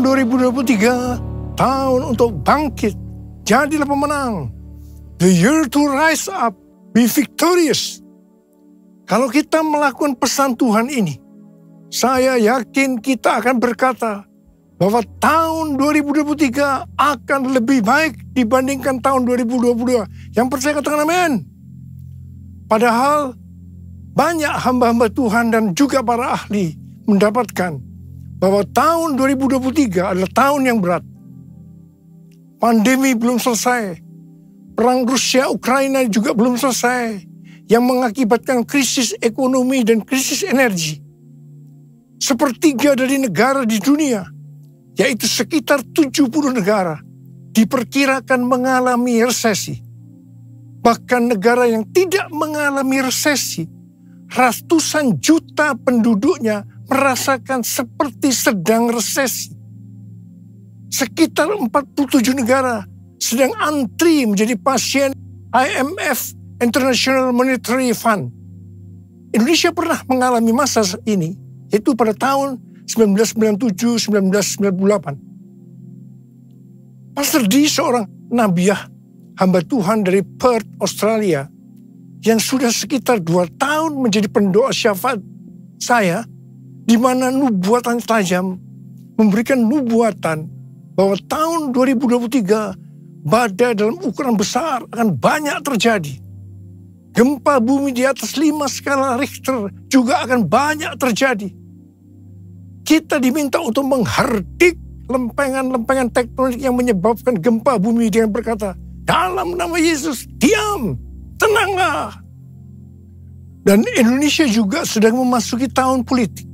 Tahun 2023, tahun untuk bangkit, jadilah pemenang. The year to rise up, be victorious. Kalau kita melakukan pesan Tuhan ini, saya yakin kita akan berkata bahwa tahun 2023 akan lebih baik dibandingkan tahun 2022. Yang percaya katakan amin. Padahal banyak hamba-hamba Tuhan dan juga para ahli mendapatkan bahwa tahun 2023 adalah tahun yang berat. Pandemi belum selesai. Perang Rusia-Ukraina juga belum selesai. Yang mengakibatkan krisis ekonomi dan krisis energi. Sepertiga dari negara di dunia, yaitu sekitar 70 negara, diperkirakan mengalami resesi. Bahkan negara yang tidak mengalami resesi, ratusan juta penduduknya merasakan seperti sedang resesi. Sekitar 47 negara sedang antri menjadi pasien IMF, International Monetary Fund. Indonesia pernah mengalami masa ini, yaitu pada tahun 1997-1998. Pastor D, seorang nabiah hamba Tuhan dari Perth, Australia, yang sudah sekitar 2 tahun menjadi pendoa syafaat saya, di mana nubuatan tajam memberikan nubuatan bahwa tahun 2023 badai dalam ukuran besar akan banyak terjadi. Gempa bumi di atas 5 skala Richter juga akan banyak terjadi. Kita diminta untuk menghardik lempengan-lempengan tektonik yang menyebabkan gempa bumi dengan berkata, dalam nama Yesus, diam, tenanglah. Dan Indonesia juga sedang memasuki tahun politik.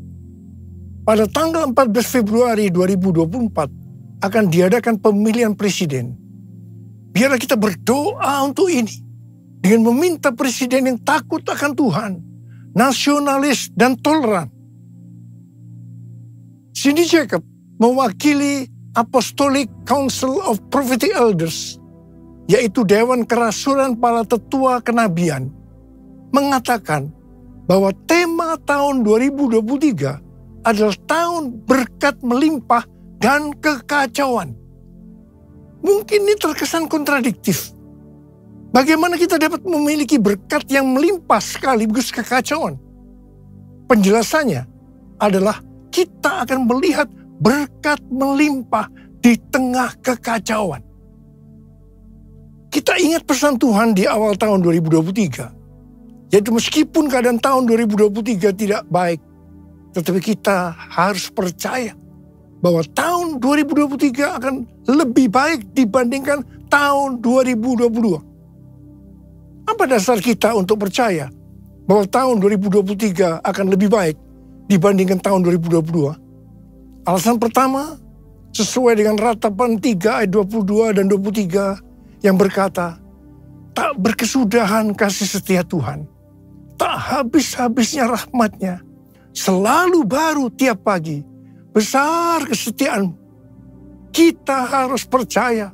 Pada tanggal 14 Februari 2024 akan diadakan pemilihan presiden. Biarlah kita berdoa untuk ini dengan meminta presiden yang takut akan Tuhan, nasionalis dan toleran. Cindy Jacob mewakili Apostolic Council of Prophetic Elders, yaitu Dewan Kerasulan para Tetua Kenabian, mengatakan bahwa tema tahun 2023 adalah tahun berkat melimpah dan kekacauan. Mungkin ini terkesan kontradiktif. Bagaimana kita dapat memiliki berkat yang melimpah sekaligus kekacauan? Penjelasannya adalah kita akan melihat berkat melimpah di tengah kekacauan. Kita ingat pesan Tuhan di awal tahun 2023. Yaitu meskipun keadaan tahun 2023 tidak baik, tetapi kita harus percaya bahwa tahun 2023 akan lebih baik dibandingkan tahun 2022. Apa dasar kita untuk percaya bahwa tahun 2023 akan lebih baik dibandingkan tahun 2022? Alasan pertama, sesuai dengan Ratapan 3 ayat 22 dan 23 yang berkata, tak berkesudahan kasih setia Tuhan, tak habis-habisnya rahmat-Nya, selalu baru tiap pagi, besar kesetiaan. Kita harus percaya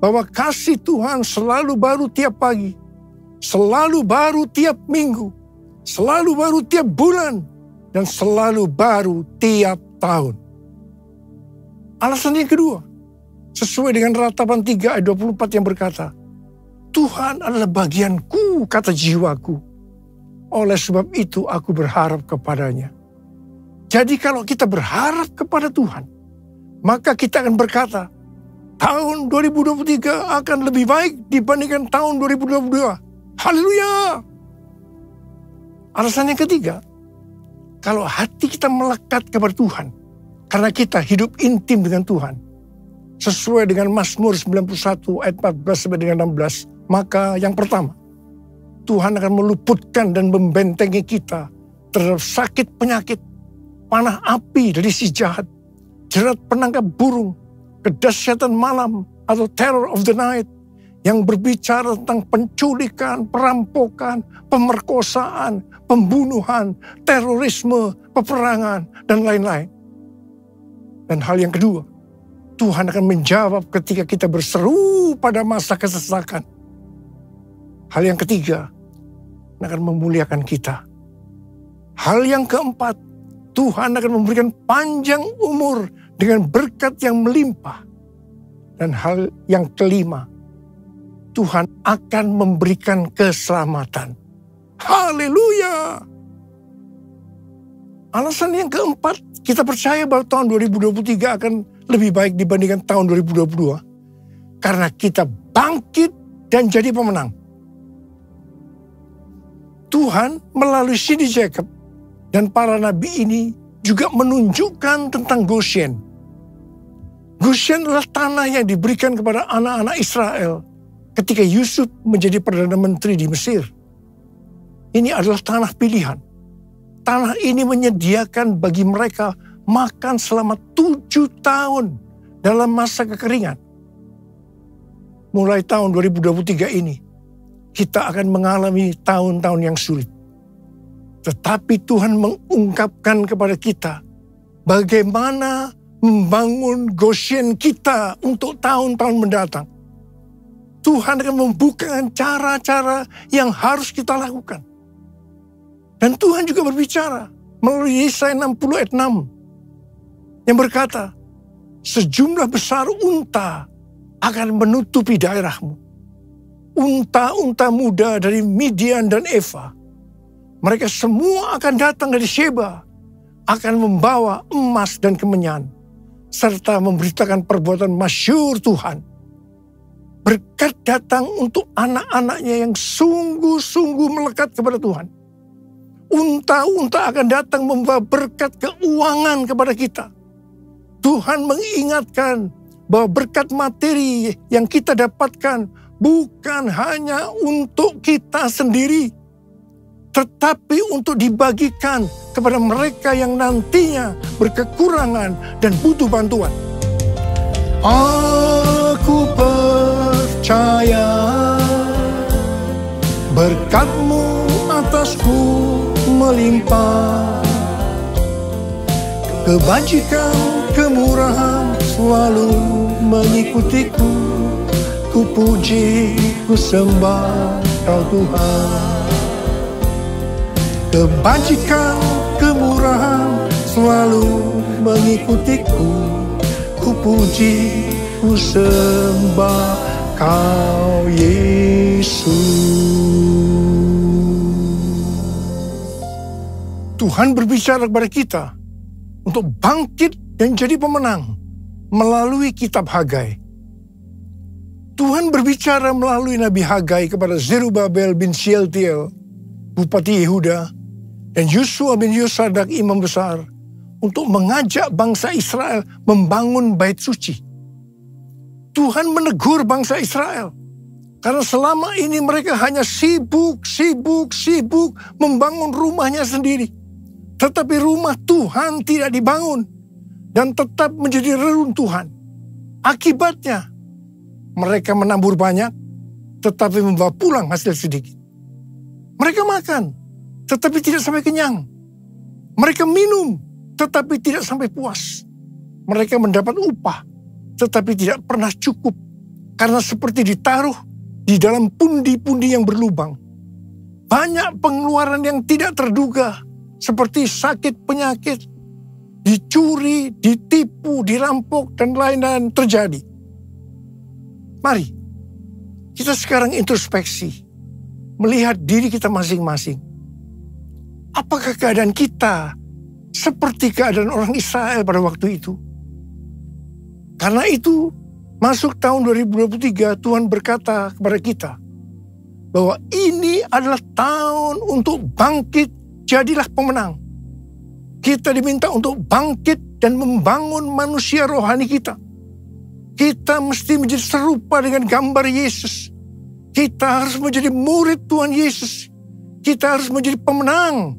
bahwa kasih Tuhan selalu baru tiap pagi, selalu baru tiap minggu, selalu baru tiap bulan, dan selalu baru tiap tahun. Alasan yang kedua, sesuai dengan Ratapan 3 ayat 24 yang berkata, Tuhan adalah bagianku, kata jiwaku. Oleh sebab itu aku berharap kepadanya. Jadi kalau kita berharap kepada Tuhan, maka kita akan berkata, tahun 2023 akan lebih baik dibandingkan tahun 2022. Haleluya! Alasan yang ketiga, kalau hati kita melekat kepada Tuhan, karena kita hidup intim dengan Tuhan, sesuai dengan Mazmur 91 ayat 14 sampai dengan 16, maka yang pertama, Tuhan akan meluputkan dan membentengi kita terhadap sakit penyakit, panah api dari si jahat, jerat penangkap burung, kedahsyatan malam atau terror of the night, yang berbicara tentang penculikan, perampokan, pemerkosaan, pembunuhan, terorisme, peperangan, dan lain-lain. Dan hal yang kedua, Tuhan akan menjawab ketika kita berseru pada masa kesesakan. Hal yang ketiga, akan memuliakan kita. Hal yang keempat, Tuhan akan memberikan panjang umur dengan berkat yang melimpah. Dan hal yang kelima, Tuhan akan memberikan keselamatan. Haleluya! Alasan yang keempat, kita percaya bahwa tahun 2023 akan lebih baik dibandingkan tahun 2022. Karena kita bangkit dan jadi pemenang. Tuhan melalui Cindy Jacob dan para nabi ini juga menunjukkan tentang Goshen. Goshen adalah tanah yang diberikan kepada anak-anak Israel ketika Yusuf menjadi Perdana Menteri di Mesir. Ini adalah tanah pilihan. Tanah ini menyediakan bagi mereka makan selama 7 tahun dalam masa kekeringan. Mulai tahun 2023 ini, kita akan mengalami tahun-tahun yang sulit. Tetapi Tuhan mengungkapkan kepada kita bagaimana membangun Goshen kita untuk tahun-tahun mendatang. Tuhan akan membukakan cara-cara yang harus kita lakukan. Dan Tuhan juga berbicara melalui Yesaya 60 ayat 6 yang berkata, sejumlah besar unta akan menutupi daerahmu. Unta-unta muda dari Midian dan Eva. Mereka semua akan datang dari Sheba, akan membawa emas dan kemenyan, serta memberitakan perbuatan masyhur Tuhan. Berkat datang untuk anak-anaknya yang sungguh-sungguh melekat kepada Tuhan. Unta-unta akan datang membawa berkat keuangan kepada kita. Tuhan mengingatkan bahwa berkat materi yang kita dapatkan bukan hanya untuk kita sendiri, tetapi untuk dibagikan kepada mereka yang nantinya berkekurangan dan butuh bantuan. Aku percaya berkat-Mu atasku melimpah, kebajikan, kemurahan selalu mengikutiku. Ku puji, ku sembah Kau Tuhan. Kebajikan, kemurahan selalu mengikutiku. Ku puji, ku sembah Kau Yesus. Tuhan berbicara kepada kita untuk bangkit dan jadi pemenang melalui kitab Hagai. Tuhan berbicara melalui Nabi Hagai kepada Zerubabel bin Shealtiel, Bupati Yehuda, dan Yosua bin Yosadak, Imam Besar, untuk mengajak bangsa Israel membangun bait suci. Tuhan menegur bangsa Israel, karena selama ini mereka hanya sibuk membangun rumahnya sendiri. Tetapi rumah Tuhan tidak dibangun dan tetap menjadi reruntuhan. Akibatnya, mereka menabur banyak, tetapi membawa pulang hasil sedikit. Mereka makan, tetapi tidak sampai kenyang. Mereka minum, tetapi tidak sampai puas. Mereka mendapat upah, tetapi tidak pernah cukup. Karena seperti ditaruh di dalam pundi-pundi yang berlubang. Banyak pengeluaran yang tidak terduga, seperti sakit penyakit, dicuri, ditipu, dirampok, dan lain-lain terjadi. Mari, kita sekarang introspeksi, melihat diri kita masing-masing. Apakah keadaan kita seperti keadaan orang Israel pada waktu itu? Karena itu, masuk tahun 2023, Tuhan berkata kepada kita, bahwa ini adalah tahun untuk bangkit, jadilah pemenang. Kita diminta untuk bangkit dan membangun manusia rohani kita. Kita mesti menjadi serupa dengan gambar Yesus. Kita harus menjadi murid Tuhan Yesus. Kita harus menjadi pemenang.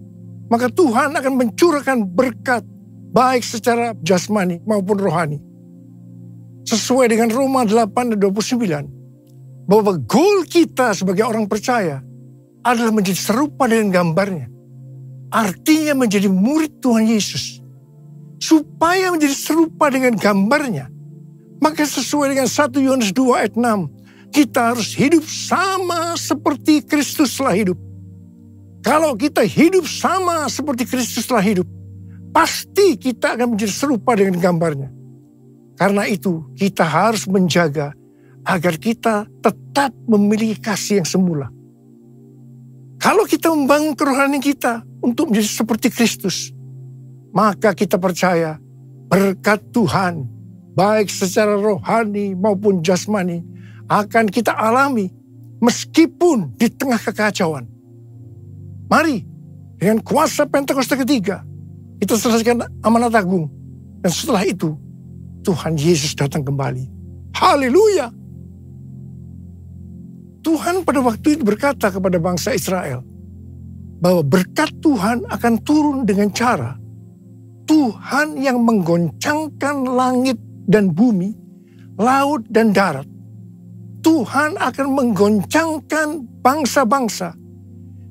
Maka Tuhan akan mencurahkan berkat, baik secara jasmani maupun rohani. Sesuai dengan Roma 8 dan 29. Bahwa goal kita sebagai orang percaya adalah menjadi serupa dengan gambarnya. Artinya menjadi murid Tuhan Yesus. Supaya menjadi serupa dengan gambarnya. Maka sesuai dengan 1 Yohanes 2 ayat 6. Kita harus hidup sama seperti Kristus telah hidup. Kalau kita hidup sama seperti Kristus telah hidup. Pasti kita akan menjadi serupa dengan gambarnya. Karena itu kita harus menjaga agar kita tetap memiliki kasih yang semula. Kalau kita membangun kerohanian kita untuk menjadi seperti Kristus, maka kita percaya berkat Tuhan, baik secara rohani maupun jasmani, akan kita alami meskipun di tengah kekacauan. Mari, dengan kuasa Pentakosta ketiga, kita selesaikan amanat agung. Dan setelah itu, Tuhan Yesus datang kembali. Haleluya! Tuhan pada waktu itu berkata kepada bangsa Israel, bahwa berkat Tuhan akan turun dengan cara Tuhan yang menggoncangkan langit dan bumi, laut dan darat. Tuhan akan menggoncangkan bangsa-bangsa,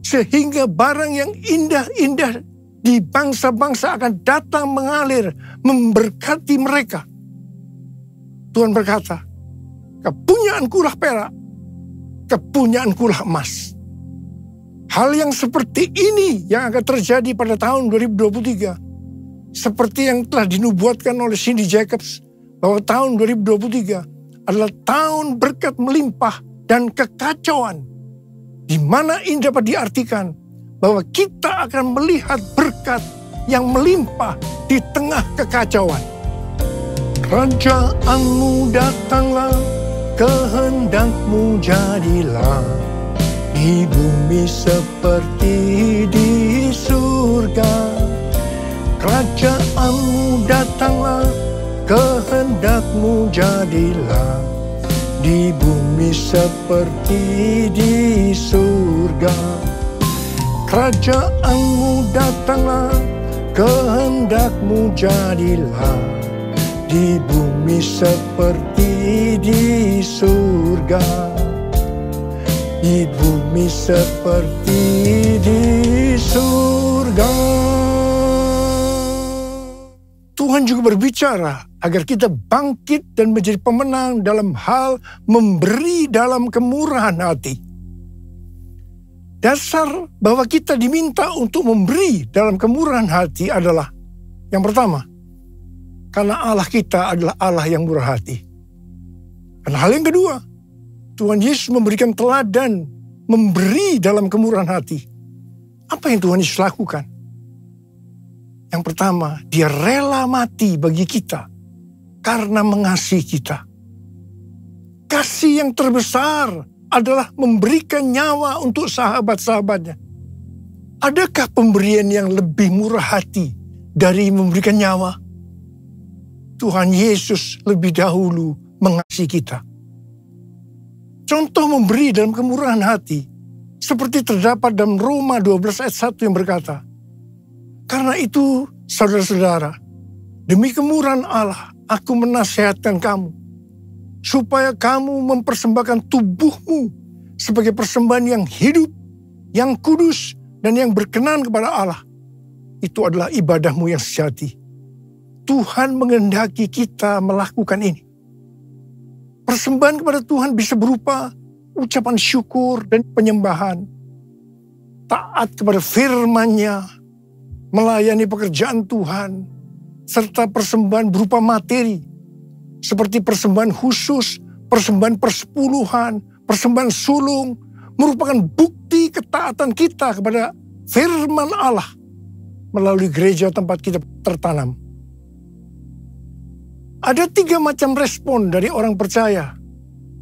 sehingga barang yang indah-indah di bangsa-bangsa akan datang mengalir, memberkati mereka. Tuhan berkata, kepunyaankulah perak, kepunyaankulah emas. Hal yang seperti ini yang akan terjadi pada tahun 2023. Seperti yang telah dinubuatkan oleh Cindy Jacobs, bahwa tahun 2023 adalah tahun berkat melimpah dan kekacauan. Di mana ini dapat diartikan bahwa kita akan melihat berkat yang melimpah di tengah kekacauan. Kerajaanmu datanglah, kehendakmu jadilah, di bumi seperti di surga. Kerajaanmu datanglah, kehendakmu jadilah, di bumi seperti di surga. Kerajaanmu datanglah, kehendakmu jadilah, di bumi seperti di surga. Di bumi seperti di surga. Tuhan juga berbicara agar kita bangkit dan menjadi pemenang dalam hal memberi dalam kemurahan hati. Dasar bahwa kita diminta untuk memberi dalam kemurahan hati adalah, yang pertama, karena Allah kita adalah Allah yang murah hati. Dan hal yang kedua, Tuhan Yesus memberikan teladan memberi dalam kemurahan hati. Apa yang Tuhan Yesus lakukan? Yang pertama, dia rela mati bagi kita karena mengasihi kita. Kasih yang terbesar adalah memberikan nyawa untuk sahabat-sahabatnya. Adakah pemberian yang lebih murah hati dari memberikan nyawa? Tuhan Yesus lebih dahulu mengasihi kita. Contoh memberi dalam kemurahan hati, seperti terdapat dalam Roma 12 ayat 1 yang berkata, karena itu, saudara-saudara, demi kemurahan Allah, aku menasihatkan kamu, supaya kamu mempersembahkan tubuhmu sebagai persembahan yang hidup, yang kudus, dan yang berkenan kepada Allah. Itu adalah ibadahmu yang sejati. Tuhan menghendaki kita melakukan ini. Persembahan kepada Tuhan bisa berupa ucapan syukur dan penyembahan, taat kepada firman-Nya, melayani pekerjaan Tuhan, serta persembahan berupa materi, seperti persembahan khusus, persembahan persepuluhan, persembahan sulung, merupakan bukti ketaatan kita kepada firman Allah melalui gereja tempat kita tertanam. Ada 3 macam respon dari orang percaya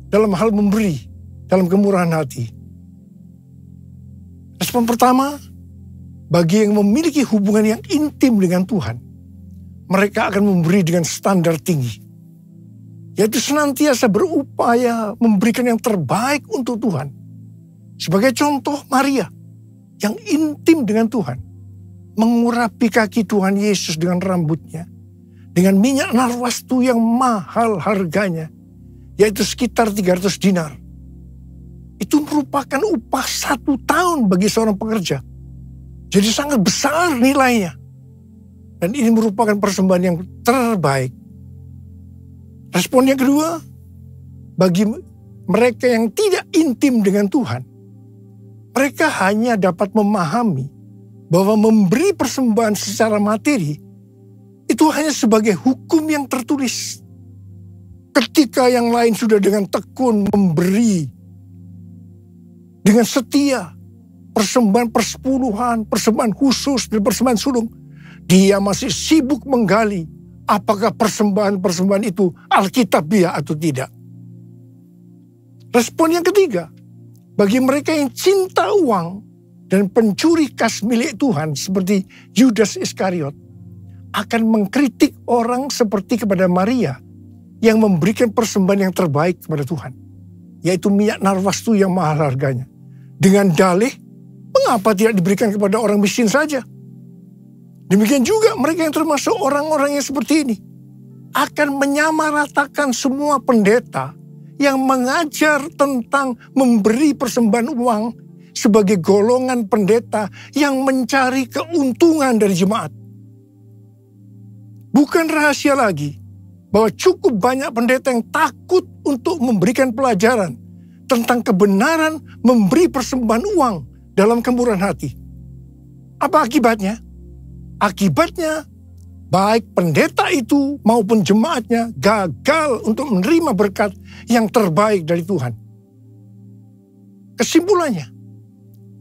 dalam hal memberi, dalam kemurahan hati. Respon pertama, bagi yang memiliki hubungan yang intim dengan Tuhan, mereka akan memberi dengan standar tinggi, yaitu senantiasa berupaya memberikan yang terbaik untuk Tuhan. Sebagai contoh, Maria yang intim dengan Tuhan, mengurapi kaki Tuhan Yesus dengan rambutnya, dengan minyak narwastu yang mahal harganya, yaitu sekitar 300 dinar. Itu merupakan upah 1 tahun bagi seorang pekerja. Jadi sangat besar nilainya. Dan ini merupakan persembahan yang terbaik. Respon yang kedua, bagi mereka yang tidak intim dengan Tuhan, mereka hanya dapat memahami bahwa memberi persembahan secara materi itu hanya sebagai hukum yang tertulis. Ketika yang lain sudah dengan tekun memberi, dengan setia, persembahan persepuluhan, persembahan khusus, dan persembahan sulung, dia masih sibuk menggali apakah persembahan-persembahan itu alkitabiah atau tidak. Respon yang ketiga, bagi mereka yang cinta uang dan pencuri kas milik Tuhan seperti Yudas Iskariot, akan mengkritik orang seperti kepada Maria yang memberikan persembahan yang terbaik kepada Tuhan, yaitu minyak narwastu yang mahal harganya. Dengan dalih, mengapa tidak diberikan kepada orang miskin saja? Demikian juga mereka yang termasuk orang-orang yang seperti ini akan menyamaratakan semua pendeta yang mengajar tentang memberi persembahan uang sebagai golongan pendeta yang mencari keuntungan dari jemaat. Bukan rahasia lagi bahwa cukup banyak pendeta yang takut untuk memberikan pelajaran tentang kebenaran memberi persembahan uang dalam kemurahan hati. Apa akibatnya? Akibatnya, baik pendeta itu maupun jemaatnya gagal untuk menerima berkat yang terbaik dari Tuhan. Kesimpulannya,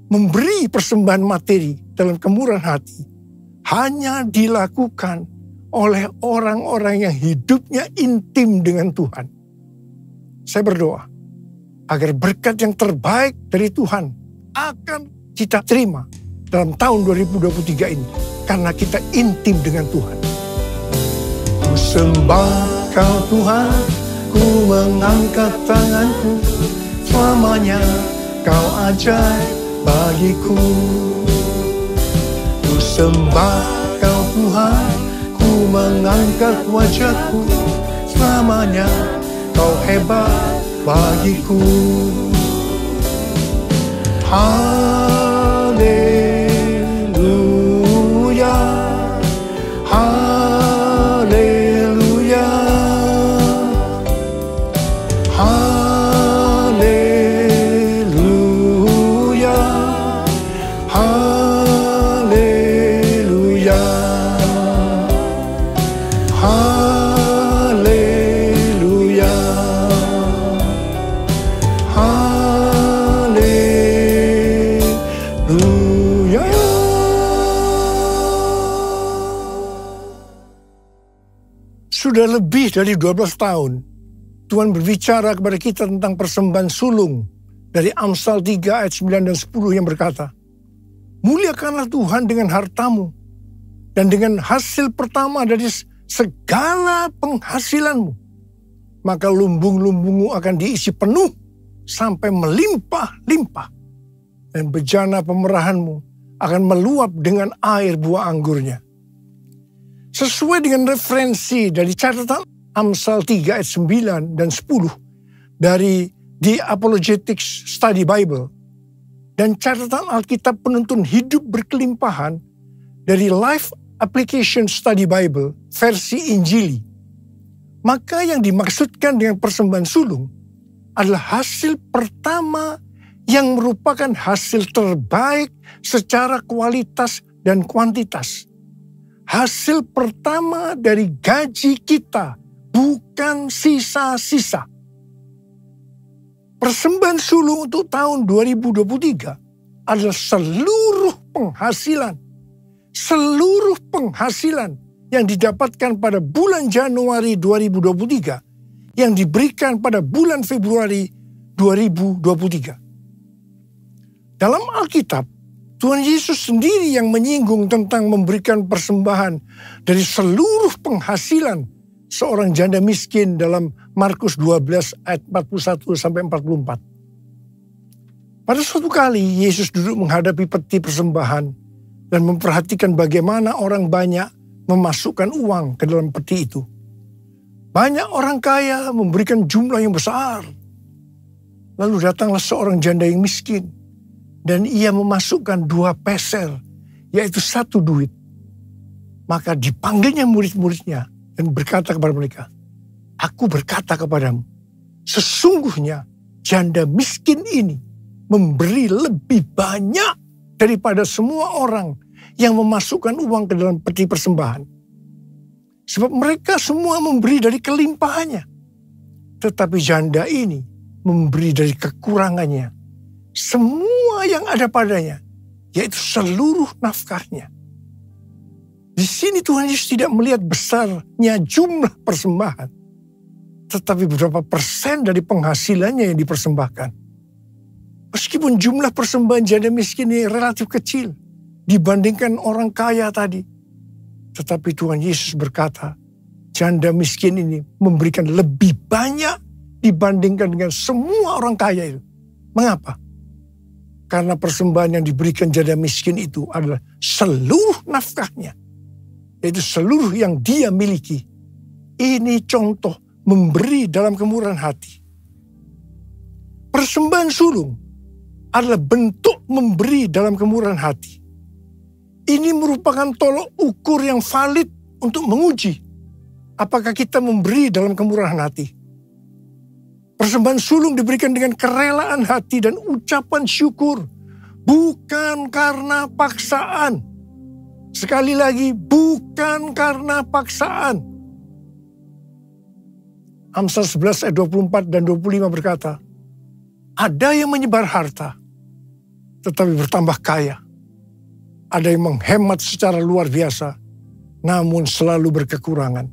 memberi persembahan materi dalam kemurahan hati hanya dilakukan oleh orang-orang yang hidupnya intim dengan Tuhan. Saya berdoa agar berkat yang terbaik dari Tuhan akan kita terima dalam tahun 2023 ini, karena kita intim dengan Tuhan. Ku sembah Kau Tuhan, ku mengangkat tanganku, selamanya Kau ajaib bagiku. Ku sembah Kau Tuhan, ku mengangkat wajahku, selamanya Kau hebat bagiku. Haleluya, haleluya, haleluya, haleluya, haleluya, haleluya. Sudah lebih dari 12 tahun Tuhan berbicara kepada kita tentang persembahan sulung dari Amsal 3 ayat 9 dan 10 yang berkata, muliakanlah Tuhan dengan hartamu dan dengan hasil pertama dari segala penghasilanmu, maka lumbung-lumbungmu akan diisi penuh sampai melimpah-limpah, dan bejana pemerahanmu akan meluap dengan air buah anggurnya. Sesuai dengan referensi dari catatan Amsal 3 ayat 9 dan 10 dari The Apologetics Study Bible dan catatan Alkitab Penuntun Hidup Berkelimpahan dari Life Application Study Bible versi Injili, maka yang dimaksudkan dengan persembahan sulung adalah hasil pertama yang merupakan hasil terbaik secara kualitas dan kuantitas. Hasil pertama dari gaji kita, bukan sisa-sisa. Persembahan sulung untuk tahun 2023 adalah seluruh penghasilan yang didapatkan pada bulan Januari 2023 yang diberikan pada bulan Februari 2023. Dalam Alkitab, Tuhan Yesus sendiri yang menyinggung tentang memberikan persembahan dari seluruh penghasilan seorang janda miskin dalam Markus 12 ayat 41 sampai 44. Pada suatu kali Yesus duduk menghadapi peti persembahan dan memperhatikan bagaimana orang banyak memasukkan uang ke dalam peti itu. Banyak orang kaya memberikan jumlah yang besar. Lalu datanglah seorang janda yang miskin, dan ia memasukkan 2 peser, yaitu 1 duit. Maka dipanggilnya murid-muridnya dan berkata kepada mereka, aku berkata kepadamu, sesungguhnya janda miskin ini memberi lebih banyak daripada semua orang yang memasukkan uang ke dalam peti persembahan. Sebab mereka semua memberi dari kelimpahannya. Tetapi janda ini memberi dari kekurangannya semua yang ada padanya, yaitu seluruh nafkahnya. Di sini Tuhan Yesus tidak melihat besarnya jumlah persembahan, tetapi berapa persen dari penghasilannya yang dipersembahkan. Meskipun jumlah persembahan janda miskin ini relatif kecil dibandingkan orang kaya tadi, tetapi Tuhan Yesus berkata, janda miskin ini memberikan lebih banyak dibandingkan dengan semua orang kaya itu. Mengapa? Karena persembahan yang diberikan janda miskin itu adalah seluruh nafkahnya, yaitu seluruh yang dia miliki. Ini contoh memberi dalam kemurahan hati. Persembahan sulung adalah bentuk memberi dalam kemurahan hati. Ini merupakan tolok ukur yang valid untuk menguji apakah kita memberi dalam kemurahan hati. Persembahan sulung diberikan dengan kerelaan hati dan ucapan syukur, bukan karena paksaan. Sekali lagi, bukan karena paksaan. Amsal 11 ayat 24 dan 25 berkata, ada yang menyebar harta, tetapi bertambah kaya. Ada yang menghemat secara luar biasa, namun selalu berkekurangan.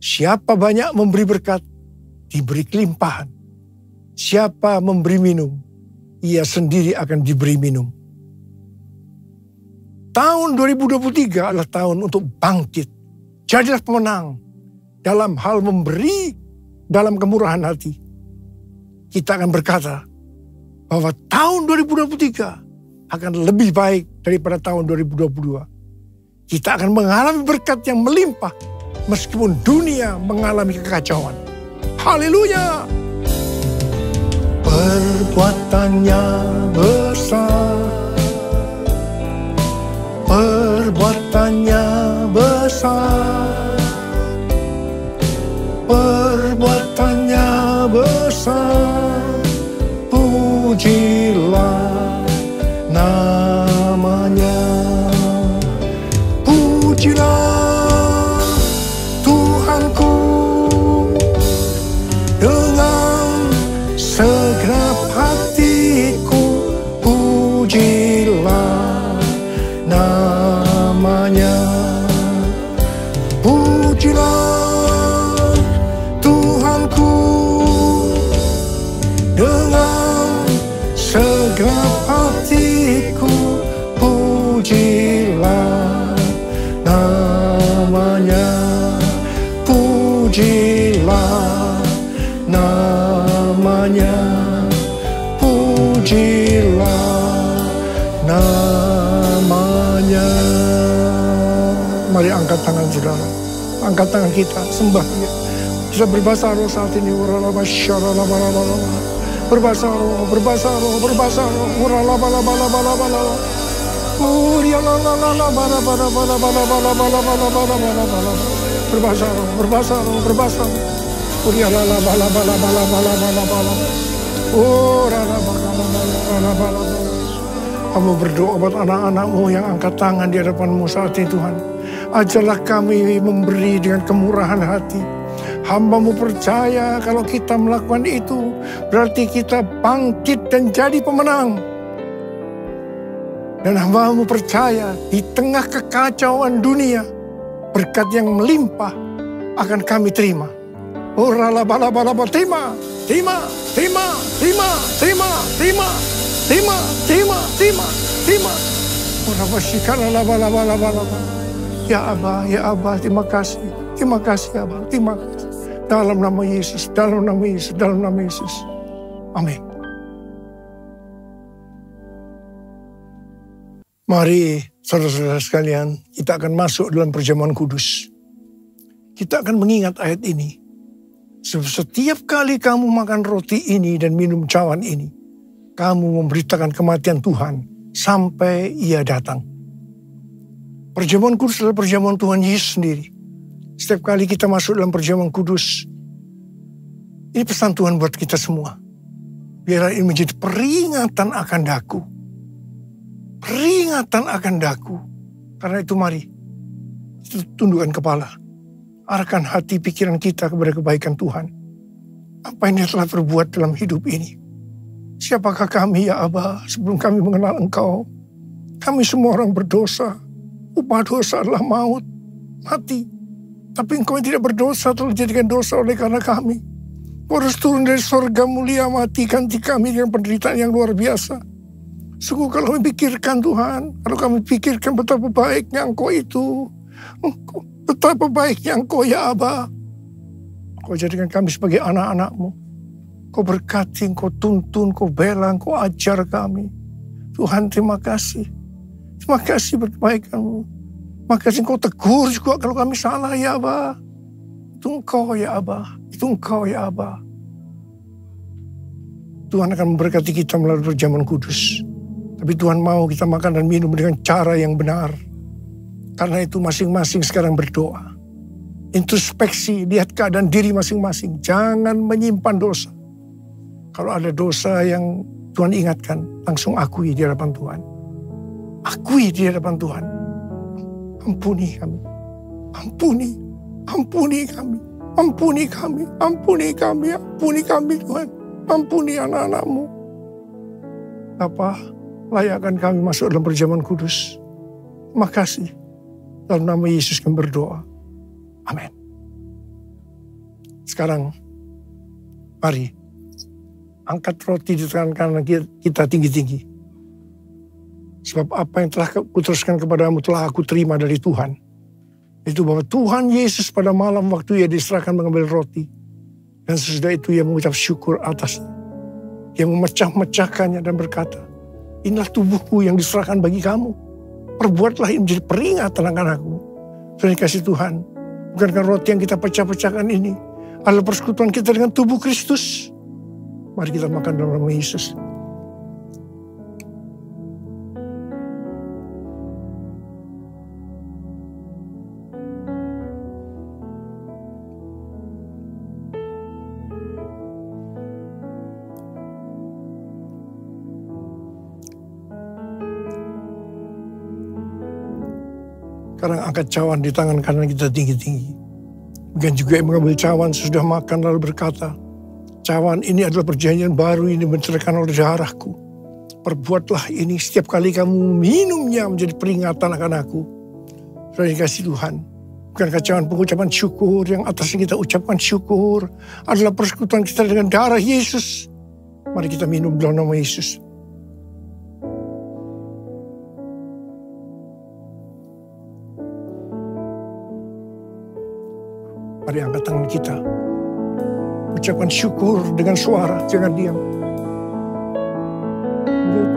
Siapa banyak memberi berkat, diberi kelimpahan. Siapa memberi minum, ia sendiri akan diberi minum. Tahun 2023 adalah tahun untuk bangkit. Jadilah pemenang dalam hal memberi dalam kemurahan hati. Kita akan berkata bahwa tahun 2023 akan lebih baik daripada tahun 2022. Kita akan mengalami berkat yang melimpah meskipun dunia mengalami kekacauan. Haleluya! Perbuatannya besar, perbuatannya besar, perbuatannya besar, pujilah namanya, pujilah Tuhanku dengan segenap hatiku, pujilah namanya, pujilah Tuhanku dengan segenap hatiku, pujilah namanya, pujilah namanya, pujilah namanya. Mari angkat tangan saudara, angkat tangan kita, sembah dia. Kita berbahasa roh saat ini. Berbahasa roh, berbahasa roh, berbahasa roh. Berbahasa roh, berbahasa roh, berbahasa roh. Kamu berdoa buat anak-anakmu yang angkat tangan di hadapanmu saat ini, Tuhan. Ajarlah kami memberi dengan kemurahan hati. Hamba-Mu percaya kalau kita melakukan itu, berarti kita bangkit dan jadi pemenang. Dan hamba-Mu percaya di tengah kekacauan dunia, berkat yang melimpah akan kami terima. Oh ralabalaba, terima, terima, terima, terima, terima, terima, terima, terima, terima, terima. Oh rabasyikalabalaba. Ya Abah, ya Abah, terima kasih. Terima kasih Abah, terima kasih. Dalam nama Yesus, dalam nama Yesus, dalam nama Yesus. Amin. Mari saudara-saudara sekalian, kita akan masuk dalam perjamuan kudus. Kita akan mengingat ayat ini. Setiap kali kamu makan roti ini dan minum cawan ini, kamu memberitakan kematian Tuhan sampai Ia datang. Perjamuan kudus adalah perjamuan Tuhan Yesus sendiri. Setiap kali kita masuk dalam perjamuan kudus, ini pesan Tuhan buat kita semua. Biarlah ini menjadi peringatan akan daku. Peringatan akan daku. Karena itu mari, kita tundukkan kepala. Arahkan hati pikiran kita kepada kebaikan Tuhan. apa yang dia telah berbuat dalam hidup ini. Siapakah kami ya Aba sebelum kami mengenal Engkau? Kami semua orang berdosa. Upah dosa adalah maut, mati. Tapi Engkau yang tidak berdosa telah dijadikan dosa oleh karena kami. Engkau harus turun dari surga mulia, mati, ganti kami dengan penderitaan yang luar biasa. Sungguh kalau kami pikirkan Tuhan, kalau kami pikirkan betapa baiknya Engkau itu, betapa baiknya Engkau ya Aba. Kau jadikan kami sebagai anak-anak-Mu. Kau berkati, Kau tuntun, Kau bela, Kau ajar kami. Tuhan terima kasih. Terima kasih berkebaikan-Mu. Terima kasih Kau tegur juga kalau kami salah ya Aba. Itu Engkau ya Aba. Itu Engkau ya Aba. Tuhan akan memberkati kita melalui perjamuan kudus. Tapi Tuhan mau kita makan dan minum dengan cara yang benar. Karena itu masing-masing sekarang berdoa. Introspeksi, lihat keadaan diri masing-masing. Jangan menyimpan dosa. Kalau ada dosa yang Tuhan ingatkan, langsung akui di hadapan Tuhan. Akui di hadapan Tuhan. Ampuni kami. Ampuni. Ampuni kami. Ampuni kami. Ampuni kami. Ampuni kami Tuhan. Ampuni anak-anak-Mu. Bapa, layakkan kami masuk dalam perjamuan kudus. Terima kasih. Dalam nama Yesus kami berdoa. Amin. Sekarang, mari angkat roti di tangan kanan kita tinggi-tinggi. Sebab apa yang telah kuteruskan kepadamu telah aku terima dari Tuhan. Itu bahwa Tuhan Yesus pada malam waktu ia diserahkan mengambil roti. Dan sesudah itu ia mengucap syukur atasnya. Ia memecah-mecahkannya dan berkata, inilah tubuhku yang diserahkan bagi kamu. Perbuatlah ini menjadi peringatan akan aku. Terima kasih Tuhan. Bukankah roti yang kita pecah-pecahkan ini adalah persekutuan kita dengan tubuh Kristus? Mari kita makan dalam nama Yesus. Sekarang angkat cawan di tangan kanan kita tinggi-tinggi. Bukan juga yang mengambil cawan sudah makan lalu berkata, cawan ini adalah perjanjian baru ini menceritakan oleh darahku. Perbuatlah ini setiap kali kamu minumnya menjadi peringatan akan aku. Terima kasih Tuhan. Bukankah cawan pengucapan syukur yang atasnya kita ucapkan syukur adalah persekutuan kita dengan darah Yesus. Mari kita minum dalam nama Yesus. Mari angkat tangan kita. Ucapkan syukur dengan suara, jangan diam.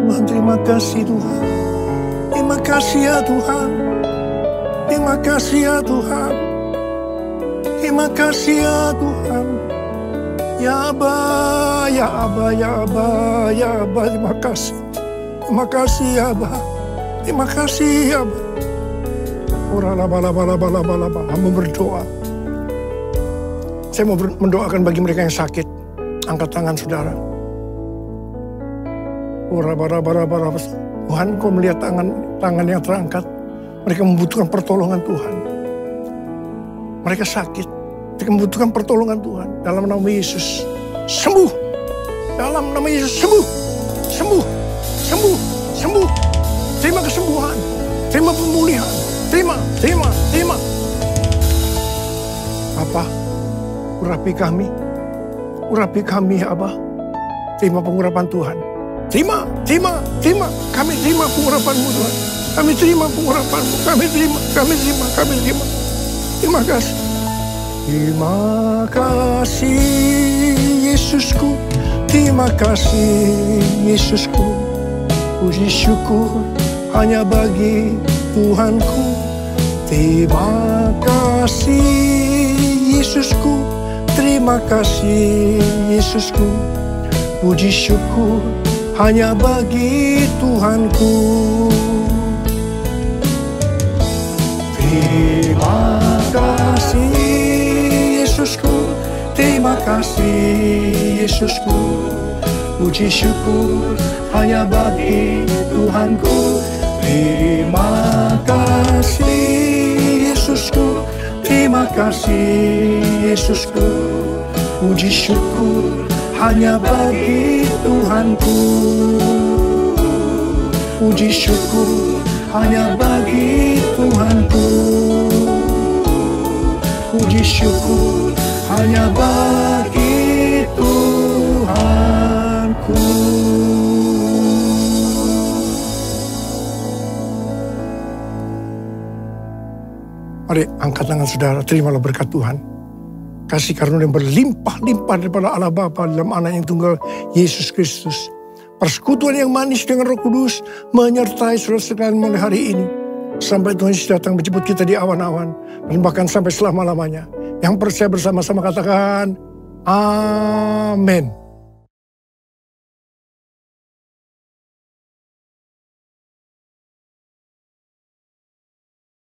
Tuhan, terima kasih Tuhan. Terima kasih ya Tuhan. Terima kasih ya Tuhan. Terima kasih ya Tuhan. Ya Aba, ya Aba, ya Aba, ya Aba. Terima kasih. Terima kasih ya Aba. Terima kasih ya Aba. Ora-la-ba-la-ba-la-ba-la-ba-la-ba. Hamba berdoa. Saya mau mendoakan bagi mereka yang sakit. Angkat tangan saudara. Tuhan, Kau melihat tangan yang terangkat. Mereka membutuhkan pertolongan Tuhan. Mereka sakit. Mereka membutuhkan pertolongan Tuhan. Dalam nama Yesus, sembuh. Dalam nama Yesus, sembuh. Sembuh. Sembuh. Sembuh. Terima kesembuhan. Terima pemulihan. Terima. Apa? Urapi kami ya Abah. Terima pengurapan Tuhan. Terima. Kami terima pengurapan-Mu Tuhan. Kami terima pengurapan-Mu. Kami terima. Terima kasih. Terima kasih Yesusku. Terima kasih Yesusku. Puji syukur hanya bagi Tuhanku. Terima kasih Yesusku. Terima kasih Yesusku. Puji syukur hanya bagi Tuhanku. Terima kasih Yesusku. Terima kasih Yesusku. Puji syukur hanya bagi Tuhanku. Terima kasih Yesusku. Terima kasih Yesusku. Puji syukur hanya bagi Tuhanku. Puji syukur hanya bagi Tuhanku. Puji syukur hanya bagi Tuhanku. Mari angkat tangan saudara, terimalah berkat Tuhan. Kasih karunia yang berlimpah-limpah daripada Allah Bapa dalam Anak yang tunggal Yesus Kristus. Persekutuan yang manis dengan Roh Kudus menyertai saudara sekalian mulai hari ini. Sampai Tuhan Yesus datang menjemput kita di awan-awan. Dan bahkan sampai selama-lamanya. Yang percaya bersama-sama katakan, Amin.